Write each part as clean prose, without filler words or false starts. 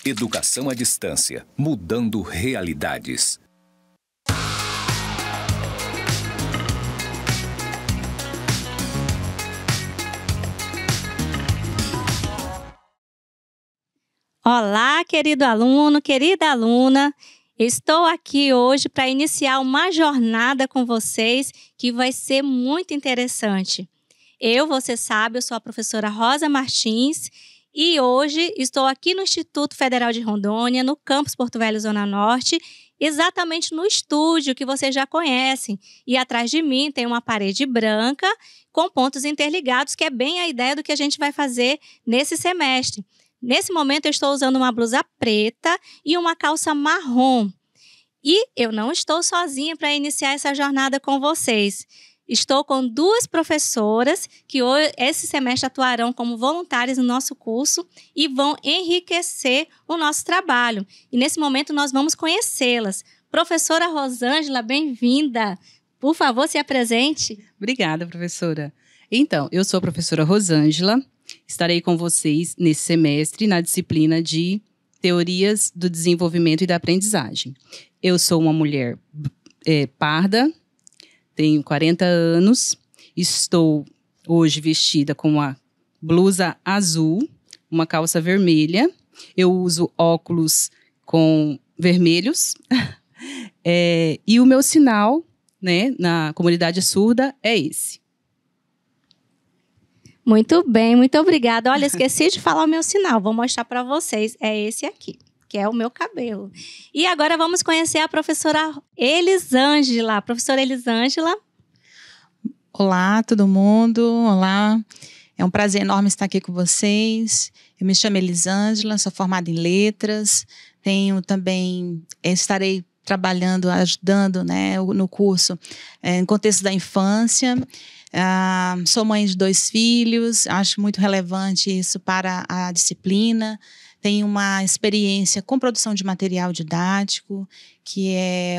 Educação à distância, mudando realidades. Olá, querido aluno, querida aluna. Estou aqui hoje para iniciar uma jornada com vocês que vai ser muito interessante. Você sabe, eu sou a professora Rosa Martins e hoje estou aqui no Instituto Federal de Rondônia, no campus Porto Velho, Zona Norte, exatamente no estúdio que vocês já conhecem. E atrás de mim tem uma parede branca com pontos interligados, que é bem a ideia do que a gente vai fazer nesse semestre. Nesse momento, eu estou usando uma blusa preta e uma calça marrom. E eu não estou sozinha para iniciar essa jornada com vocês. Estou com duas professoras que hoje, esse semestre atuarão como voluntárias no nosso curso e vão enriquecer o nosso trabalho. E nesse momento, nós vamos conhecê-las. Professora Rosângela, bem-vinda. Por favor, se apresente. Obrigada, professora. Então, eu sou a professora Rosângela. Estarei com vocês nesse semestre na disciplina de Teorias do Desenvolvimento e da Aprendizagem. Eu sou uma mulher parda, tenho 40 anos, estou hoje vestida com uma blusa azul, uma calça vermelha, eu uso óculos com vermelhos e o meu sinal, né, na comunidade surda é esse. Muito bem, muito obrigada. Olha, esqueci de falar o meu sinal. Vou mostrar para vocês. É esse aqui, que é o meu cabelo. E agora vamos conhecer a professora Elisângela. Professora Elisângela. Olá, todo mundo. Olá. É um prazer enorme estar aqui com vocês. Eu me chamo Elisângela, sou formada em letras. Estarei trabalhando, ajudando, né, no curso em contexto da infância. Sou mãe de 2 filhos, acho muito relevante isso para a disciplina. Tenho uma experiência com produção de material didático, que é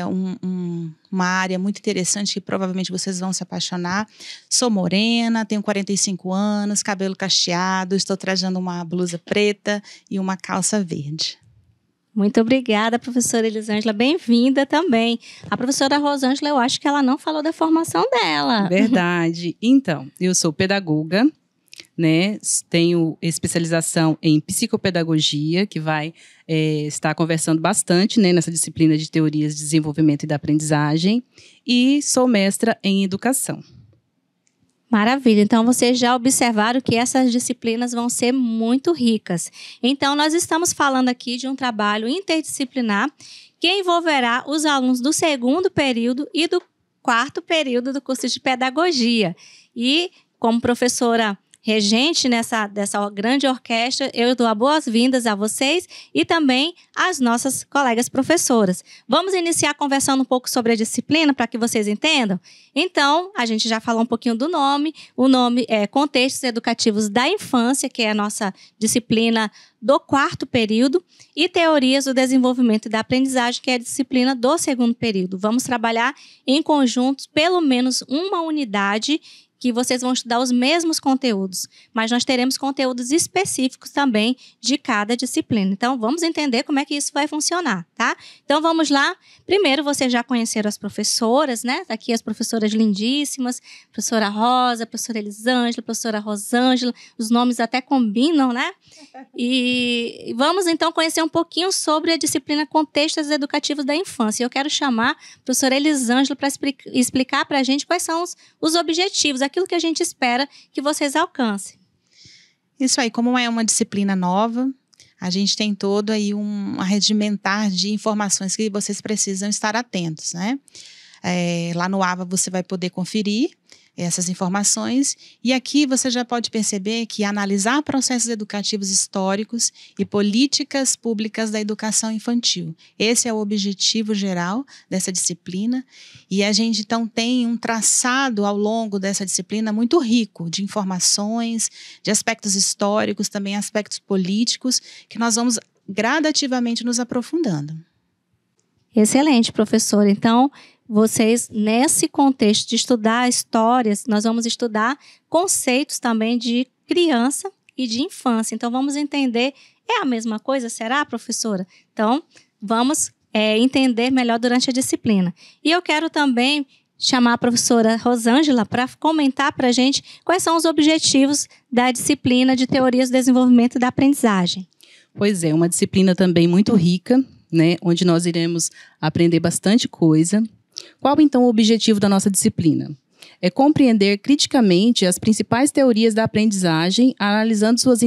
uma área muito interessante que provavelmente vocês vão se apaixonar. Sou morena, tenho 45 anos, cabelo cacheado, estou trajando uma blusa preta e uma calça verde. Muito obrigada, professora Elisângela. Bem-vinda também. A professora Rosângela, eu acho que ela não falou da formação dela. Verdade. Então, eu sou pedagoga, né? Tenho especialização em psicopedagogia, que vai estar conversando bastante, né, nessa disciplina de Teorias de Desenvolvimento e da Aprendizagem. E sou mestra em Educação. Maravilha, então vocês já observaram que essas disciplinas vão ser muito ricas. Então nós estamos falando aqui de um trabalho interdisciplinar que envolverá os alunos do 2º período e do 4º período do curso de pedagogia. E como professora regente dessa grande orquestra, eu dou as boas-vindas a vocês e também às nossas colegas professoras. Vamos iniciar conversando um pouco sobre a disciplina para que vocês entendam? Então, a gente já falou um pouquinho do nome. O nome é Contextos Educativos da Infância, que é a nossa disciplina do 4º período, e Teorias do Desenvolvimento e da Aprendizagem, que é a disciplina do 2º período. Vamos trabalhar em conjuntos, pelo menos uma unidade, que vocês vão estudar os mesmos conteúdos, mas nós teremos conteúdos específicos também de cada disciplina. Então, vamos entender como é que isso vai funcionar, tá? Então, vamos lá. Primeiro, vocês já conheceram as professoras, né? Aqui as professoras lindíssimas, professora Rosa, professora Elisângela, professora Rosângela, os nomes até combinam, né? E vamos, então, conhecer um pouquinho sobre a disciplina Contextos Educativos da Infância. Eu quero chamar a professora Elisângela para explicar para a gente quais são os objetivos, aquilo que a gente espera que vocês alcancem. Isso aí, como é uma disciplina nova, a gente tem todo aí um arregimentar de informações que vocês precisam estar atentos, né? Lá no AVA você vai poder conferir essas informações e aqui você já pode perceber que analisar processos educativos históricos e políticas públicas da educação infantil. Esse é o objetivo geral dessa disciplina e a gente então tem um traçado ao longo dessa disciplina muito rico de informações, de aspectos históricos, também aspectos políticos, que nós vamos gradativamente nos aprofundando. Excelente, professora. Então, vocês, nesse contexto de estudar histórias, nós vamos estudar conceitos também de criança e de infância. Então, vamos entender É a mesma coisa, será, professora? Então, vamos entender melhor durante a disciplina. E eu quero também chamar a professora Rosângela para comentar para a gente quais são os objetivos da disciplina de Teorias do Desenvolvimento e da Aprendizagem. Pois é, uma disciplina também muito rica, né, onde nós iremos aprender bastante coisa. Qual, então, o objetivo da nossa disciplina? É compreender criticamente as principais teorias da aprendizagem, analisando suas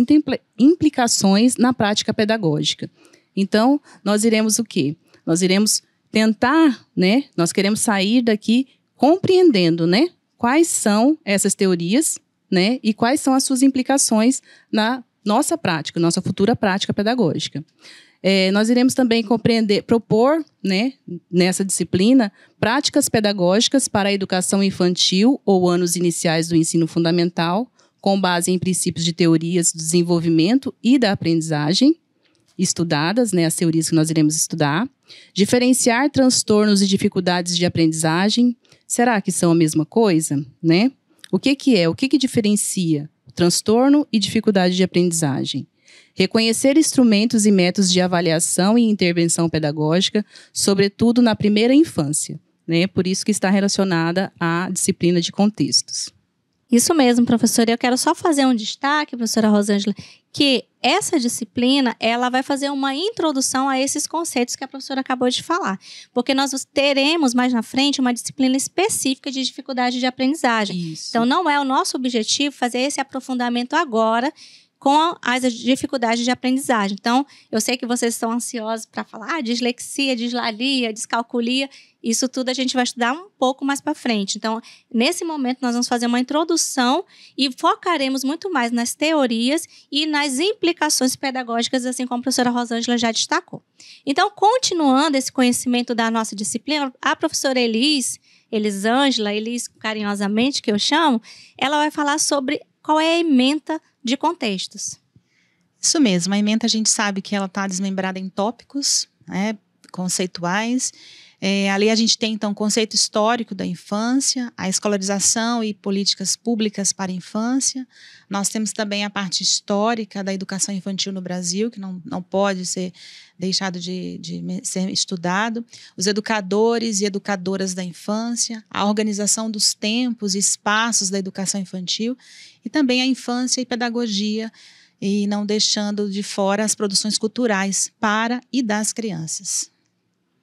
implicações na prática pedagógica. Então, nós iremos o quê? Nós iremos tentar, né? Nós queremos sair daqui compreendendo, né? Quais são essas teorias, né? E quais são as suas implicações na nossa prática, nossa futura prática pedagógica. Nós iremos também propor, né, nessa disciplina, práticas pedagógicas para a educação infantil ou anos iniciais do ensino fundamental, com base em princípios de teorias do desenvolvimento e da aprendizagem, estudadas, né, as teorias que nós iremos estudar. Diferenciar transtornos e dificuldades de aprendizagem. Será que são a mesma coisa, né? O que é? O que diferencia transtorno e dificuldade de aprendizagem? Reconhecer instrumentos e métodos de avaliação e intervenção pedagógica, sobretudo na primeira infância, né? Por isso que está relacionada à disciplina de contextos. Isso mesmo, professora. Eu quero só fazer um destaque, professora Rosângela, que essa disciplina, ela vai fazer uma introdução a esses conceitos que a professora acabou de falar. Porque nós teremos mais na frente uma disciplina específica de dificuldade de aprendizagem. Isso. Então, não é o nosso objetivo fazer esse aprofundamento agora com as dificuldades de aprendizagem. Então, eu sei que vocês estão ansiosos para falar dislexia, dislalia, descalculia. Isso tudo a gente vai estudar um pouco mais para frente. Então, nesse momento, nós vamos fazer uma introdução e focaremos muito mais nas teorias e nas implicações pedagógicas, assim como a professora Rosângela já destacou. Então, continuando esse conhecimento da nossa disciplina, a professora Elisângela, carinhosamente que eu chamo, ela vai falar sobre qual é a ementa de contextos. Isso mesmo, a ementa a gente sabe que ela está desmembrada em tópicos, né, conceituais. Ali a gente tem, então, o conceito histórico da infância, a escolarização e políticas públicas para a infância. Nós temos também a parte histórica da educação infantil no Brasil, que não pode ser deixado de ser estudado. Os educadores e educadoras da infância, a organização dos tempos e espaços da educação infantil e também a infância e pedagogia, e não deixando de fora as produções culturais para e das crianças.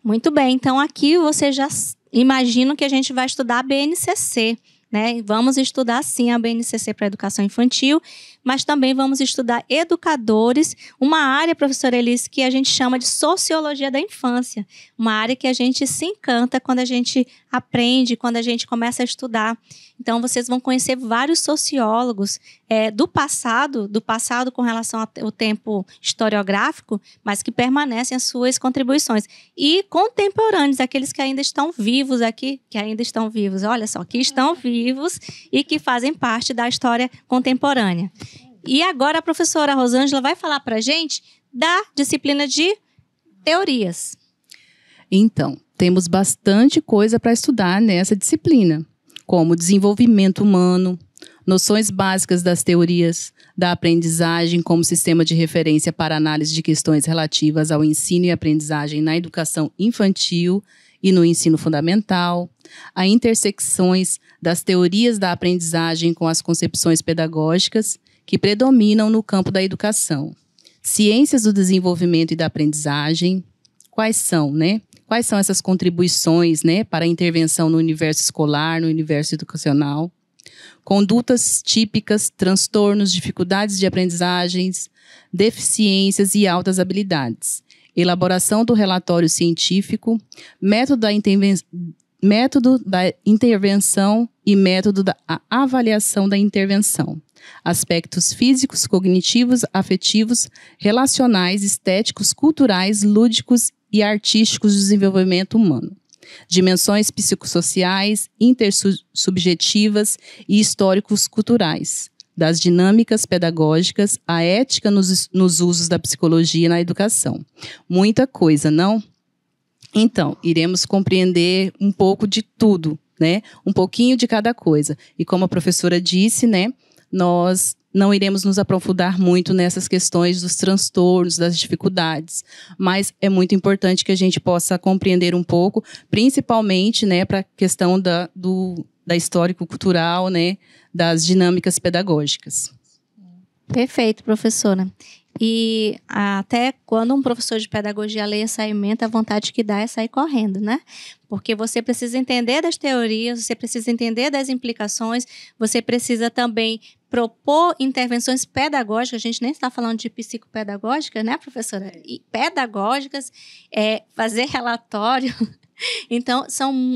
Muito bem, então aqui você já imagina que a gente vai estudar a BNCC, né? Vamos estudar sim a BNCC para a educação infantil, mas também vamos estudar educadores, uma área, professora Elis, que a gente chama de sociologia da infância, uma área que a gente se encanta quando a gente aprende, quando a gente começa a estudar. Então, vocês vão conhecer vários sociólogos do passado com relação ao tempo historiográfico, mas que permanecem as suas contribuições. E contemporâneos, aqueles que ainda estão vivos aqui, olha só, que estão vivos e que fazem parte da história contemporânea. E agora a professora Rosângela vai falar para a gente da disciplina de teorias. Então, temos bastante coisa para estudar nessa disciplina, como desenvolvimento humano, noções básicas das teorias da aprendizagem como sistema de referência para análise de questões relativas ao ensino e aprendizagem na educação infantil e no ensino fundamental, a intersecções das teorias da aprendizagem com as concepções pedagógicas que predominam no campo da educação, ciências do desenvolvimento e da aprendizagem, quais são essas contribuições, né, para a intervenção no universo escolar, no universo educacional, condutas típicas, transtornos, dificuldades de aprendizagens, deficiências e altas habilidades, elaboração do relatório científico, método da intervenção e método da avaliação da intervenção, aspectos físicos, cognitivos, afetivos, relacionais, estéticos, culturais, lúdicos e artísticos do desenvolvimento humano, dimensões psicossociais, intersubjetivas e históricos culturais, das dinâmicas pedagógicas, a ética nos usos da psicologia na educação. Muita coisa, não? Então, iremos compreender um pouco de tudo, né? Um pouquinho de cada coisa. E como a professora disse, né? nós não iremos nos aprofundar muito nessas questões dos transtornos, das dificuldades, mas é muito importante que a gente possa compreender um pouco, principalmente, né, para a questão da histórico-cultural, né, das dinâmicas pedagógicas. Perfeito, professora. E até quando um professor de pedagogia lê essa ementa, a vontade que dá é sair correndo, né? Porque você precisa entender das teorias, você precisa entender das implicações, você precisa também propor intervenções pedagógicas. A gente nem está falando de psicopedagógicas, né, professora? E pedagógicas, fazer relatório. Então,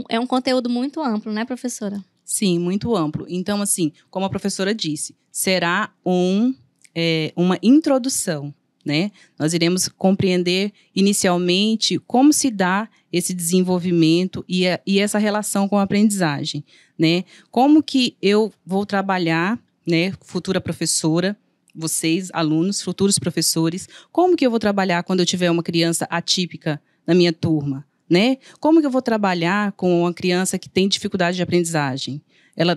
é um conteúdo muito amplo, né, professora? Sim, muito amplo. Então, assim, como a professora disse, será uma introdução, né? Nós iremos compreender inicialmente como se dá esse desenvolvimento e essa relação com a aprendizagem, né? Como que eu vou trabalhar, né, futura professora, vocês, alunos, futuros professores, como que eu vou trabalhar quando eu tiver uma criança atípica na minha turma, né? Como que eu vou trabalhar com uma criança que tem dificuldade de aprendizagem?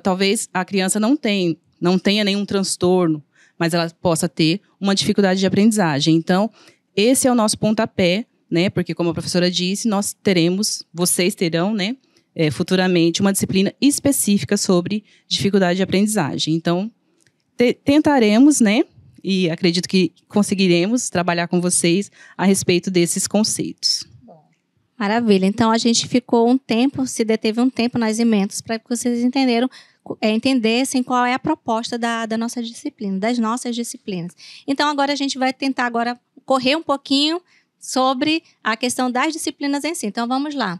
Talvez a criança não tenha nenhum transtorno, mas ela possa ter uma dificuldade de aprendizagem. Então, esse é o nosso pontapé, né? Porque, como a professora disse, vocês terão, né, futuramente, uma disciplina específica sobre dificuldade de aprendizagem. Então, tentaremos, né? E acredito que conseguiremos trabalhar com vocês a respeito desses conceitos. Maravilha. Então, a gente se deteve um tempo nas ementas para que vocês entendessem qual é a proposta da nossa disciplina, das nossas disciplinas. Então, agora a gente vai tentar correr um pouquinho sobre a questão das disciplinas em si. Então, vamos lá.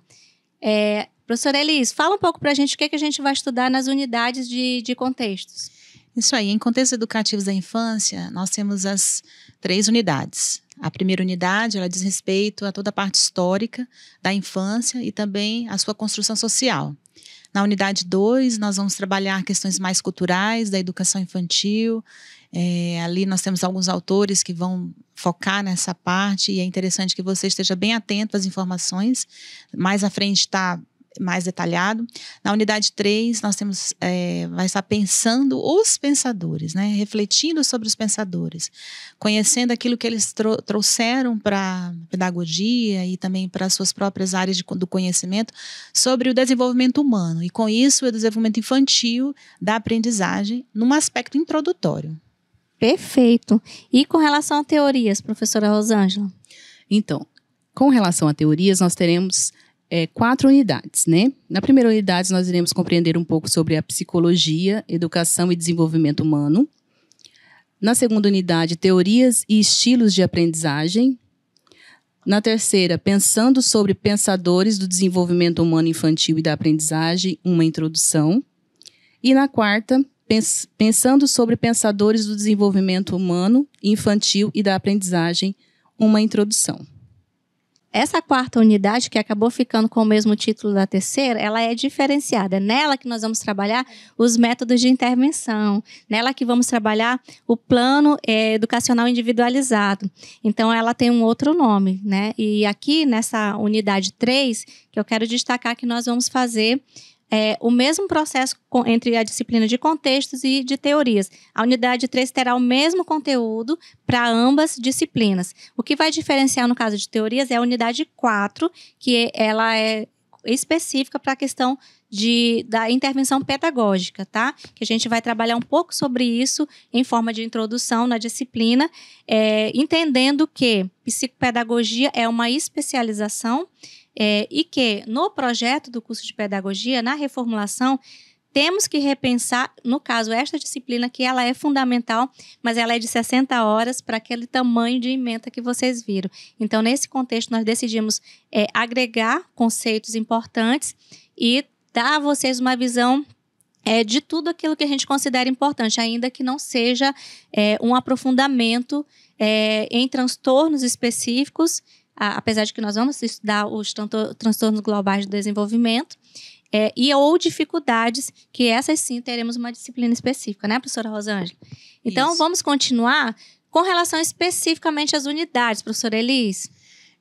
Professora Elis, fala um pouco para a gente o que a gente vai estudar nas unidades de contextos. Isso aí, em contextos educativos da infância, nós temos as 3 unidades. A primeira unidade, ela diz respeito a toda a parte histórica da infância e também a sua construção social. Na unidade 2, nós vamos trabalhar questões mais culturais da educação infantil. Ali nós temos alguns autores que vão focar nessa parte e é interessante que você esteja bem atento às informações. Mais à frente está mais detalhado. Na unidade 3, nós temos, vai estar pensando os pensadores, né? Refletindo sobre os pensadores, conhecendo aquilo que eles trouxeram para a pedagogia e também para as suas próprias áreas do conhecimento sobre o desenvolvimento humano e, com isso, o desenvolvimento infantil da aprendizagem num aspecto introdutório. Perfeito. E com relação a teorias, professora Rosângela? Então, com relação a teorias, nós teremos 4 unidades, né? Na primeira unidade, nós iremos compreender um pouco sobre a psicologia, educação e desenvolvimento humano. Na segunda unidade, teorias e estilos de aprendizagem. Na terceira, pensando sobre pensadores do desenvolvimento humano infantil e da aprendizagem, uma introdução. E na quarta, pensando sobre pensadores do desenvolvimento humano, infantil e da aprendizagem, uma introdução. Essa quarta unidade, que acabou ficando com o mesmo título da terceira, ela é diferenciada. É nela que nós vamos trabalhar os métodos de intervenção. Nela que vamos trabalhar o plano educacional individualizado. Então, ela tem um outro nome, né? E aqui, nessa unidade 3, que eu quero destacar que nós vamos fazer o mesmo processo entre a disciplina de contextos e de teorias. A unidade 3 terá o mesmo conteúdo para ambas disciplinas. O que vai diferenciar no caso de teorias é a unidade 4, que ela é específica para a questão da intervenção pedagógica, tá? Que a gente vai trabalhar um pouco sobre isso em forma de introdução na disciplina, entendendo que psicopedagogia é uma especialização e que no projeto do curso de pedagogia, na reformulação, temos que repensar, no caso, esta disciplina, que ela é fundamental, mas ela é de 60 horas para aquele tamanho de ementa que vocês viram. Então, nesse contexto, nós decidimos agregar conceitos importantes e dar a vocês uma visão de tudo aquilo que a gente considera importante, ainda que não seja um aprofundamento em transtornos específicos, apesar de que nós vamos estudar os transtornos globais do desenvolvimento, ou dificuldades, que essas sim teremos uma disciplina específica, né, professora Rosângela? Então, isso. Vamos continuar com relação especificamente às unidades, professora Elis.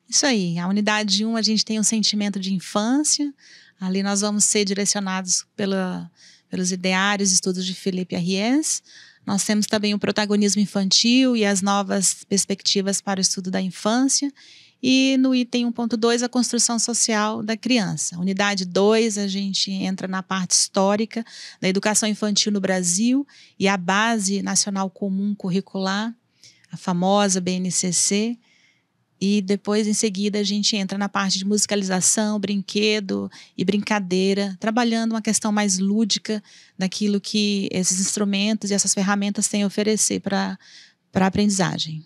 Isso aí, a unidade 1 a gente tem um sentimento de infância, ali nós vamos ser direcionados pelos ideários e estudos de Philippe Ariès. Nós temos também o protagonismo infantil e as novas perspectivas para o estudo da infância. E no item 1.2, a construção social da criança. Unidade 2, a gente entra na parte histórica da educação infantil no Brasil e a Base Nacional Comum Curricular, a famosa BNCC. E depois, em seguida, a gente entra na parte de musicalização, brinquedo e brincadeira, trabalhando uma questão mais lúdica daquilo que esses instrumentos e essas ferramentas têm a oferecer para a aprendizagem.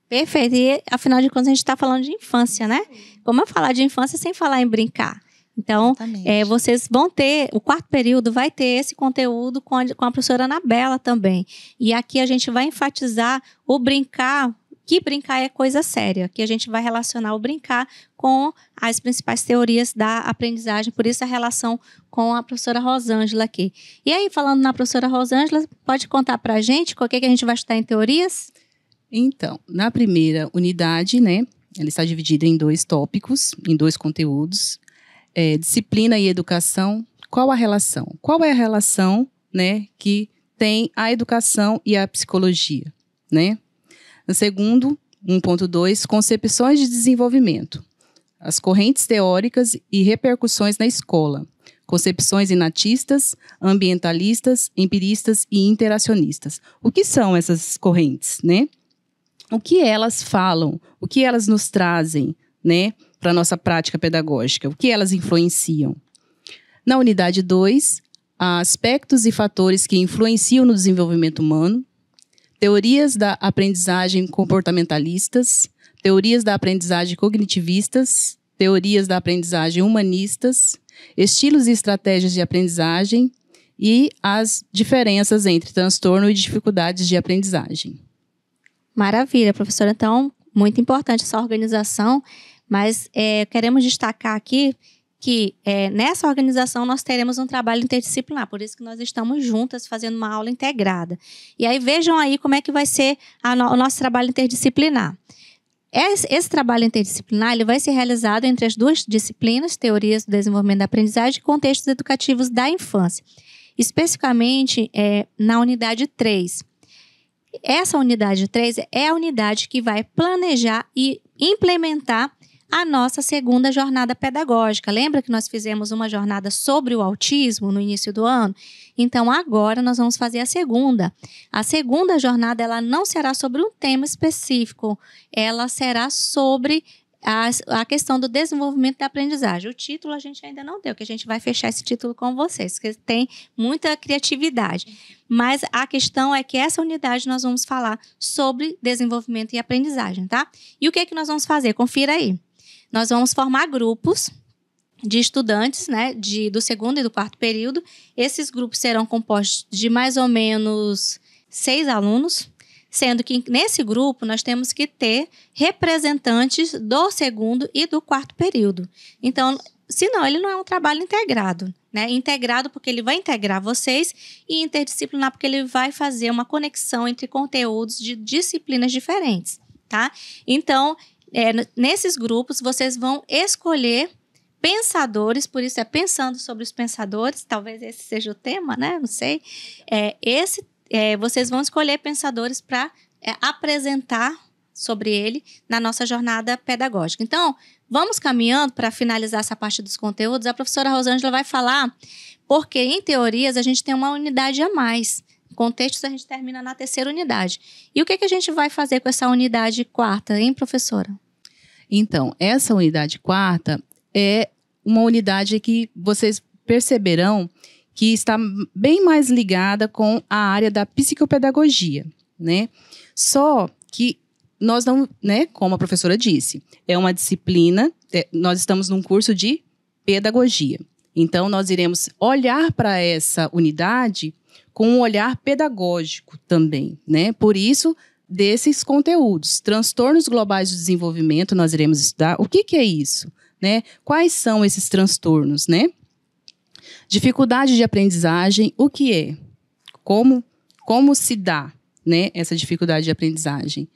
Perfeito. E, afinal de contas, a gente está falando de infância, né? Como eu falar de infância sem falar em brincar? Então, vocês vão ter, o quarto período vai ter esse conteúdo com a professora Anabela também. E aqui a gente vai enfatizar o brincar, que brincar é coisa séria. Aqui a gente vai relacionar o brincar com as principais teorias da aprendizagem, por isso a relação com a professora Rosângela aqui. E aí, falando na professora Rosângela, pode contar para a gente o que a gente vai estudar em teorias? Então, na primeira unidade, né, ela está dividida em 2 tópicos, em 2 conteúdos. Disciplina e educação. Qual a relação? Qual é a relação, né, que tem a educação e a psicologia, né? No segundo, 1.2, concepções de desenvolvimento. As correntes teóricas e repercussões na escola. Concepções inatistas, ambientalistas, empiristas e interacionistas. O que são essas correntes, né? O que elas falam, o que elas nos trazem, né, para a nossa prática pedagógica, o que elas influenciam. Na unidade 2, há aspectos e fatores que influenciam no desenvolvimento humano, teorias da aprendizagem comportamentalistas, teorias da aprendizagem cognitivistas, teorias da aprendizagem humanistas, estilos e estratégias de aprendizagem e as diferenças entre transtorno e dificuldades de aprendizagem. Maravilha, professora. Então, muito importante essa organização, mas queremos destacar aqui que nessa organização nós teremos um trabalho interdisciplinar, por isso que nós estamos juntas fazendo uma aula integrada. E aí vejam aí como é que vai ser o nosso trabalho interdisciplinar. Esse trabalho interdisciplinar ele vai ser realizado entre as 2 disciplinas, teorias do desenvolvimento da aprendizagem e contextos educativos da infância, especificamente na unidade 3. Essa unidade 3 é a unidade que vai planejar e implementar a nossa segunda jornada pedagógica. Lembra que nós fizemos uma jornada sobre o autismo no início do ano? Então, agora nós vamos fazer a segunda. A segunda jornada ela não será sobre um tema específico, ela será sobre a questão do desenvolvimento da aprendizagem. O título a gente ainda não deu, que a gente vai fechar esse título com vocês, que tem muita criatividade. Mas a questão é que essa unidade nós vamos falar sobre desenvolvimento e aprendizagem, tá? E o que é que nós vamos fazer? Confira aí. Nós vamos formar grupos de estudantes, né, do segundo e do quarto período. Esses grupos serão compostos de mais ou menos 6 alunos, sendo que nesse grupo nós temos que ter representantes do segundo e do quarto período. Então, senão ele não é um trabalho integrado, né? Integrado porque ele vai integrar vocês e interdisciplinar porque ele vai fazer uma conexão entre conteúdos de disciplinas diferentes, tá? Então, nesses grupos vocês vão escolher pensadores, por isso pensando sobre os pensadores, talvez esse seja o tema, né? Não sei. Vocês vão escolher pensadores para apresentar sobre ele na nossa jornada pedagógica. Então, vamos caminhando para finalizar essa parte dos conteúdos. A professora Rosângela vai falar porque, em teorias, a gente tem uma unidade a mais. Contextos a gente termina na 3ª unidade. E o que a gente vai fazer com essa unidade 4ª, hein, professora? Então, essa unidade 4ª é uma unidade que vocês perceberão que está bem mais ligada com a área da psicopedagogia, né? Só que nós não, né, como a professora disse, é uma disciplina, nós estamos num curso de pedagogia. Então, nós iremos olhar para essa unidade com um olhar pedagógico também, né? Por isso, desses conteúdos, transtornos globais do desenvolvimento, nós iremos estudar o que é isso, né? Quais são esses transtornos, né? Dificuldade de aprendizagem, o que é? Como se dá, né, essa dificuldade de aprendizagem?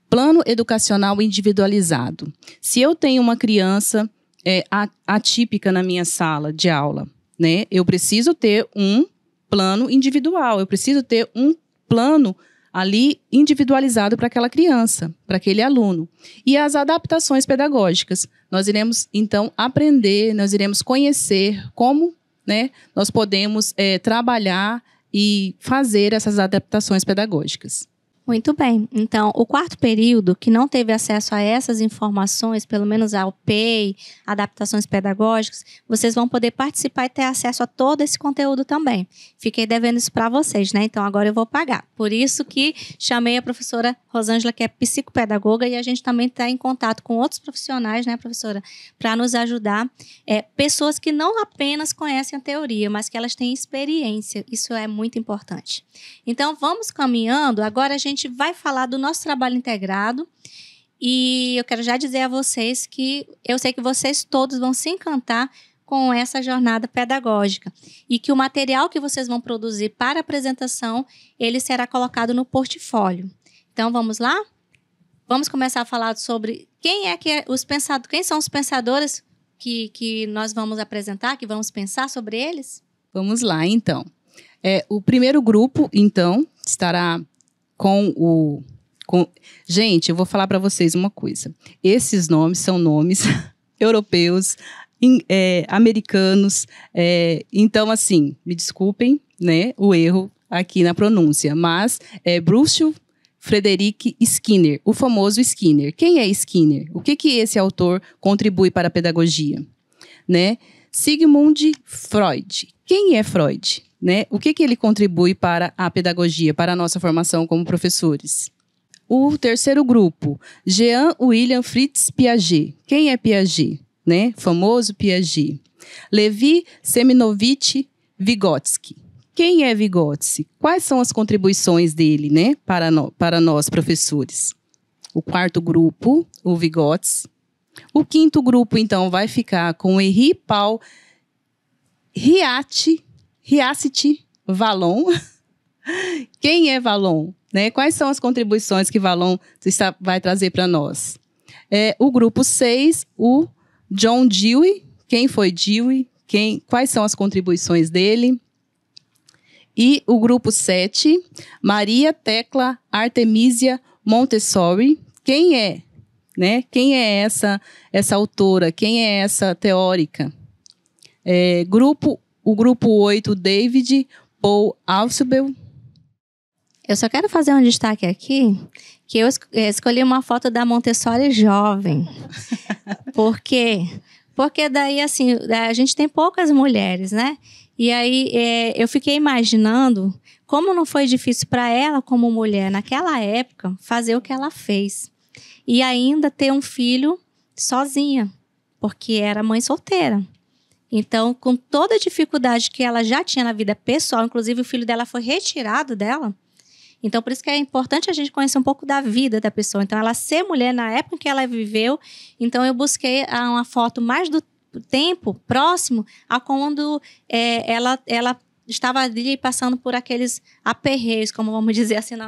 Plano educacional individualizado. Se eu tenho uma criança atípica na minha sala de aula, né, eu preciso ter um plano individual, eu preciso ter um plano ali individualizado para aquela criança, para aquele aluno. E as adaptações pedagógicas. Nós iremos, então, aprender, nós iremos conhecer como, né, nós podemos trabalhar e fazer essas adaptações pedagógicas. Muito bem. Então, o quarto período, que não teve acesso a essas informações, pelo menos ao PEI, adaptações pedagógicas, vocês vão poder participar e ter acesso a todo esse conteúdo também. Fiquei devendo isso para vocês, né? Então, agora eu vou pagar. Por isso que chamei a professora Rosângela, que é psicopedagoga, e a gente também está em contato com outros profissionais, né, professora? Para nos ajudar. Pessoas que não apenas conhecem a teoria, mas que elas têm experiência. Isso é muito importante. Então, vamos caminhando. Agora a gente vai falar do nosso trabalho integrado e eu quero já dizer a vocês que eu sei que vocês todos vão se encantar com essa jornada pedagógica e que o material que vocês vão produzir para a apresentação, ele será colocado no portfólio. Então, vamos lá? Vamos começar a falar sobre quem são os pensadores que nós vamos apresentar, que vamos pensar sobre eles? Vamos lá, então. O primeiro grupo, então, estará Gente, eu vou falar para vocês uma coisa. Esses nomes são nomes europeus, americanos. Então, assim, me desculpem, né, o erro aqui na pronúncia. Mas Bruce Frederick Skinner, o famoso Skinner. Quem é Skinner? O que esse autor contribui para a pedagogia? Né? Sigmund Freud. Quem é Freud? Né? O que ele contribui para a pedagogia, para a nossa formação como professores? O terceiro grupo, Jean William Fritz Piaget. Quem é Piaget? Né? Famoso Piaget. Levi Seminovich Vygotsky. Quem é Vygotsky? Quais são as contribuições dele, né, para nós, professores? O quarto grupo, o Vygotsky. O quinto grupo, então, vai ficar com Henri Paul Hyacinthe Vallon. Quem é Vallon? Né? Quais são as contribuições que Vallon vai trazer para nós? O grupo 6, o John Dewey. Quem foi Dewey? Quais são as contribuições dele? E o grupo 7, Maria Tecla Artemisia Montessori. Quem é? Né? Quem é essa autora? Quem é essa teórica? O grupo 8, David Paul Ausubel. Eu só quero fazer um destaque aqui, que eu escolhi uma foto da Montessori jovem. Por quê? Porque daí, assim, a gente tem poucas mulheres, né? E aí, eu fiquei imaginando como não foi difícil para ela, como mulher, naquela época, fazer o que ela fez. E ainda ter um filho sozinha, porque era mãe solteira. Então, com toda a dificuldade que ela já tinha na vida pessoal, inclusive o filho dela foi retirado dela. Então, por isso que é importante a gente conhecer um pouco da vida da pessoa. Então, ela ser mulher na época em que ela viveu. Então, eu busquei uma foto mais do tempo próximo a quando ela estava ali passando por aqueles aperreios, como vamos dizer assim na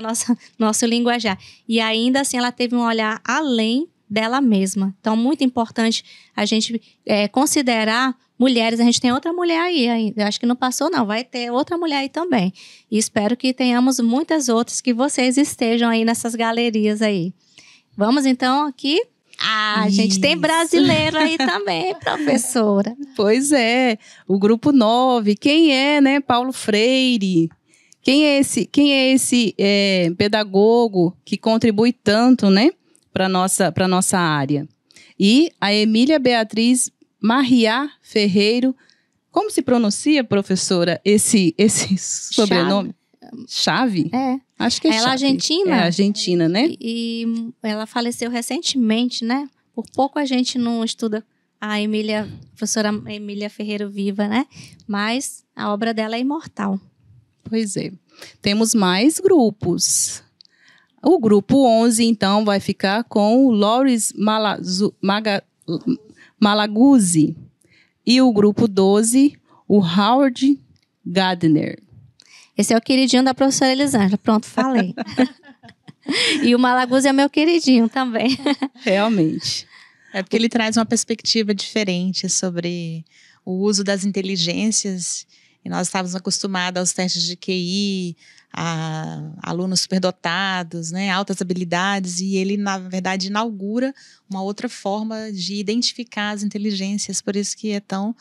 nosso linguajar. E ainda assim, ela teve um olhar além dela mesma. Então, muito importante a gente considerar mulheres. A gente tem outra mulher aí, eu acho que não passou não, vai ter outra mulher aí também. E espero que tenhamos muitas outras, que vocês estejam aí nessas galerias aí. Vamos então aqui. A gente tem brasileiro aí também, professora. Pois é, o grupo 9, quem é, né, Paulo Freire? Quem é esse pedagogo que contribui tanto, né, para nossa área? E a Emília Beatriz Marriá Ferreiro. Como se pronuncia, professora, esse sobrenome? Chave? Acho que é Chave. Ela é argentina? É argentina, né? E ela faleceu recentemente, né? Por pouco a gente não estuda a professora Emília Ferreiro viva, né? Mas a obra dela é imortal. Pois é. Temos mais grupos. O grupo 11, então, vai ficar com o Loris Malaguzzi. E o grupo 12, o Howard Gardner. Esse é o queridinho da professora Elisângela. Pronto, falei. E o Malaguzzi é meu queridinho também. Realmente. É porque ele traz uma perspectiva diferente sobre o uso das inteligências E nós estávamos acostumados aos testes de QI, a alunos superdotados, né, altas habilidades, e ele, na verdade, inaugura uma outra forma de identificar as inteligências, por isso que é tão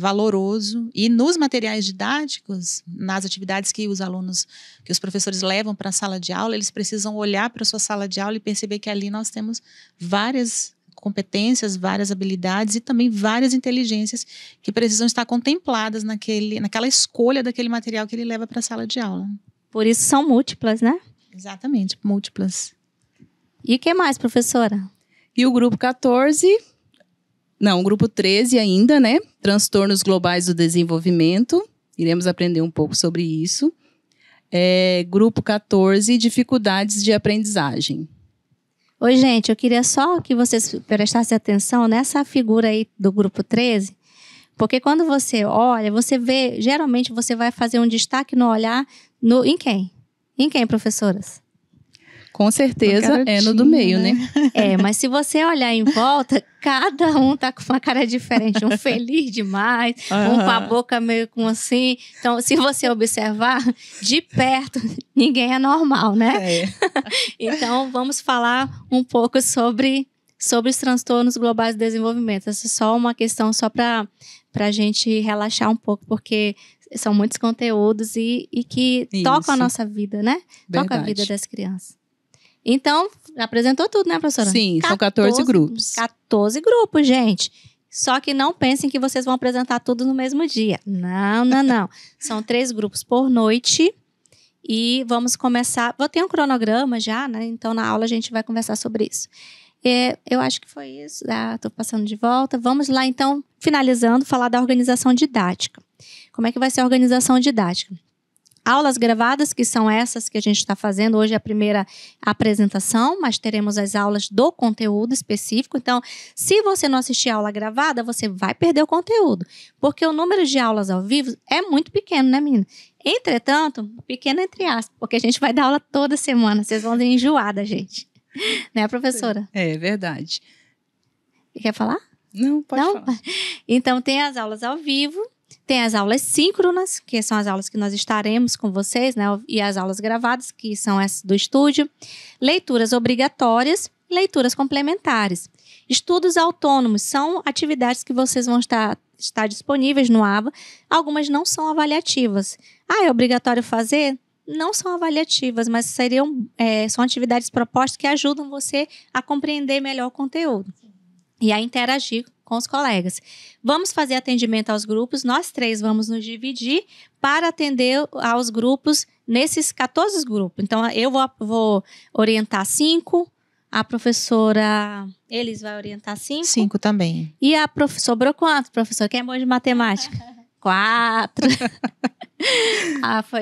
valoroso. E nos materiais didáticos, nas atividades que os alunos, que os professores levam para a sala de aula, eles precisam olhar para a sua sala de aula e perceber que ali nós temos várias competências, várias habilidades e também várias inteligências que precisam estar contempladas naquela escolha daquele material que ele leva para a sala de aula. Por isso são múltiplas, né? Exatamente, múltiplas. E o que mais, professora? E o grupo 14, não, o grupo 13 ainda, né? Transtornos globais do desenvolvimento. Iremos aprender um pouco sobre isso. Grupo 14, dificuldades de aprendizagem. Oi, gente, eu queria só que vocês prestassem atenção nessa figura aí do grupo 13, porque quando você olha, você vê, geralmente você vai fazer um destaque no olhar em quem? Em quem, professoras? Com certeza é no do meio, né? Mas se você olhar em volta, cada um tá com uma cara diferente. Um feliz demais, um com a boca meio com assim. Então, se você observar de perto, ninguém é normal, né? Então, vamos falar um pouco sobre os transtornos globais do desenvolvimento. Essa é só uma questão só para a gente relaxar um pouco, porque são muitos conteúdos e que tocam a nossa vida, né? Toca a vida das crianças. Então, apresentou tudo, né, professora? Sim, são 14 grupos. 14 grupos, gente. Só que não pensem que vocês vão apresentar tudo no mesmo dia. Não, não, não. São 3 grupos por noite. E vamos começar... Vou ter um cronograma já, né? Então, na aula a gente vai conversar sobre isso. Eu acho que foi isso. Estou passando de volta. Vamos lá, então, finalizando, falar da organização didática. Como é que vai ser a organização didática? Aulas gravadas, que são essas que a gente está fazendo. Hoje é a primeira apresentação, mas teremos as aulas do conteúdo específico. Então, se você não assistir a aula gravada, você vai perder o conteúdo. Porque o número de aulas ao vivo é muito pequeno, né, menina? Entretanto, pequeno entre aspas, porque a gente vai dar aula toda semana. Vocês vão enjoar da gente. Né, professora? É verdade. Quer falar? Não, pode falar. Então, tem as aulas ao vivo. Tem as aulas síncronas, que são as aulas que nós estaremos com vocês, né? E as aulas gravadas, que são essas do estúdio. Leituras obrigatórias, leituras complementares. Estudos autônomos são atividades que vocês vão estar disponíveis no AVA. Algumas não são avaliativas. É obrigatório fazer? Não são avaliativas, mas são atividades propostas que ajudam você a compreender melhor o conteúdo e a interagir com os colegas. Vamos fazer atendimento aos grupos, nós 3 vamos nos dividir para atender aos grupos, nesses 14 grupos. Então, eu vou orientar 5, a professora Elis vai orientar 5. 5 também. E a sobrou quanto, professor? Quem é bom de matemática? 4.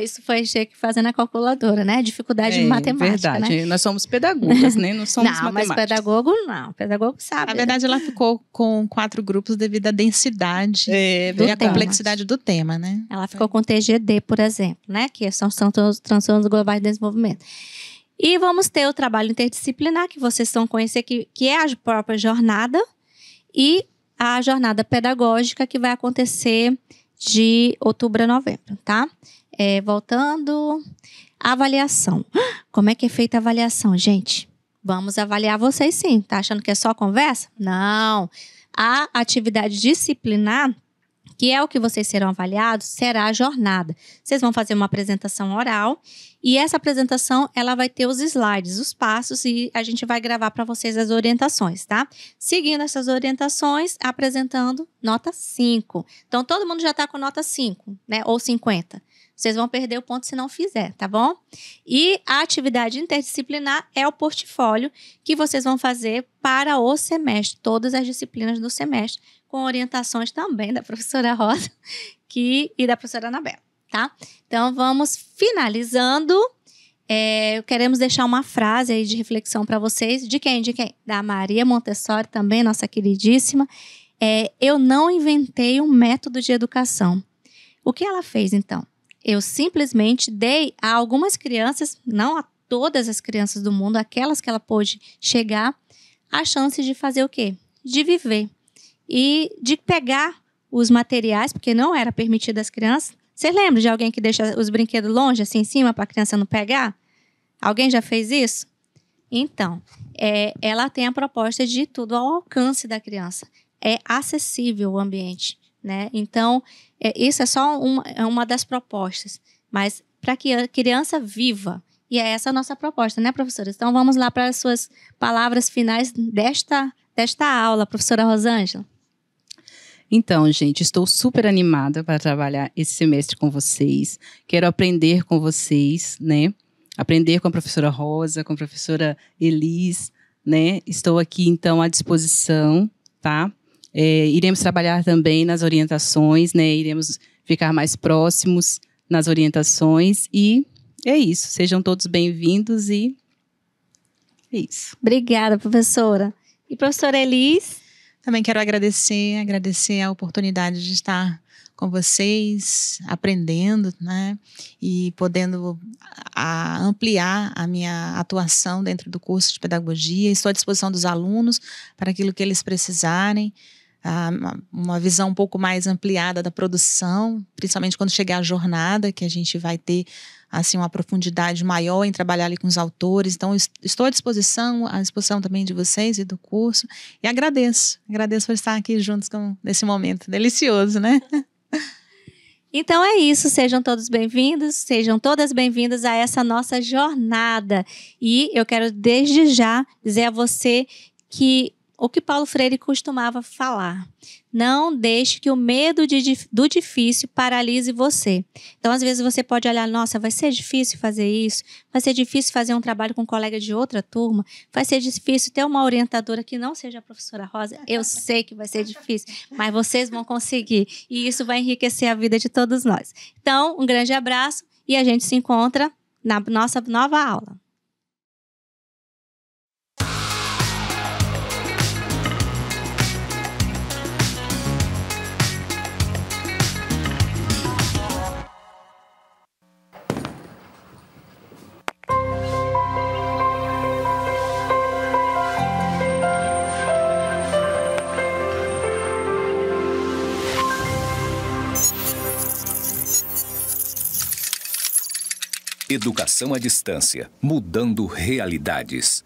Isso foi ter que fazer na calculadora, né? Dificuldade de matemática, verdade. Né? Nós somos pedagogas, né? Não somos matemáticos. Mas pedagogo não. Pedagogo sabe. Na verdade, ela ficou com 4 grupos devido à densidade e à complexidade do tema, né? Ela ficou com TGD, por exemplo, né? Que são os transtornos globais de desenvolvimento. E vamos ter o trabalho interdisciplinar, que vocês vão conhecer, que é a própria jornada, e a jornada pedagógica, que vai acontecer de outubro a novembro, tá? Voltando, avaliação. Como é que é feita a avaliação, gente? Vamos avaliar vocês sim. Tá achando que é só conversa? Não. A atividade disciplinar, que é o que vocês serão avaliados, será a jornada. Vocês vão fazer uma apresentação oral e essa apresentação ela vai ter os slides, os passos, e a gente vai gravar para vocês as orientações, tá? Seguindo essas orientações, apresentando nota 5. Então, todo mundo já está com nota 5, né? Ou 50. Vocês vão perder o ponto se não fizer, tá bom? E a atividade interdisciplinar é o portfólio que vocês vão fazer para o semestre, todas as disciplinas do semestre, com orientações também da professora Rosa e da professora Anabela, tá? Então, vamos finalizando. Queremos deixar uma frase aí de reflexão para vocês. De quem? Da Maria Montessori também, nossa queridíssima. Eu não inventei um método de educação. O que ela fez, então? Eu simplesmente dei a algumas crianças, não a todas as crianças do mundo, aquelas que ela pôde chegar, a chance de fazer o quê? De viver. E de pegar os materiais, porque não era permitido às crianças Você lembra de alguém que deixa os brinquedos longe, assim, em cima, para a criança não pegar? Alguém já fez isso? Então, ela tem a proposta de tudo ao alcance da criança. É acessível o ambiente, né? Então, isso é só uma das propostas. Mas para que a criança viva. E é essa a nossa proposta, né, professora? Então, vamos lá para as suas palavras finais desta aula, professora Rosângela. Então, gente, estou super animada para trabalhar esse semestre com vocês. Quero aprender com vocês, né? Aprender com a professora Rosa, com a professora Elis, né? Estou aqui, então, à disposição, tá? Iremos trabalhar também nas orientações, né? Iremos ficar mais próximos nas orientações e é isso. Sejam todos bem-vindos e é isso. Obrigada, professora. E professora Elis? Também quero agradecer a oportunidade de estar com vocês, aprendendo, né? E podendo ampliar a minha atuação dentro do curso de pedagogia. Estou à disposição dos alunos para aquilo que eles precisarem. Uma visão um pouco mais ampliada da produção, principalmente quando chegar a jornada, que a gente vai ter assim, uma profundidade maior em trabalhar ali com os autores. Então, estou à disposição também de vocês e do curso. E agradeço por estar aqui juntos nesse momento delicioso, né? Então é isso, sejam todos bem-vindos, sejam todas bem-vindas a essa nossa jornada. E eu quero desde já dizer a você que o que Paulo Freire costumava falar: não deixe que o medo do difícil paralise você. Então, às vezes, você pode olhar, nossa, vai ser difícil fazer isso, vai ser difícil fazer um trabalho com um colega de outra turma, vai ser difícil ter uma orientadora que não seja a professora Rosa. Eu sei que vai ser difícil, mas vocês vão conseguir. E isso vai enriquecer a vida de todos nós. Então, um grande abraço e a gente se encontra na nossa nova aula. Educação à distância, mudando realidades.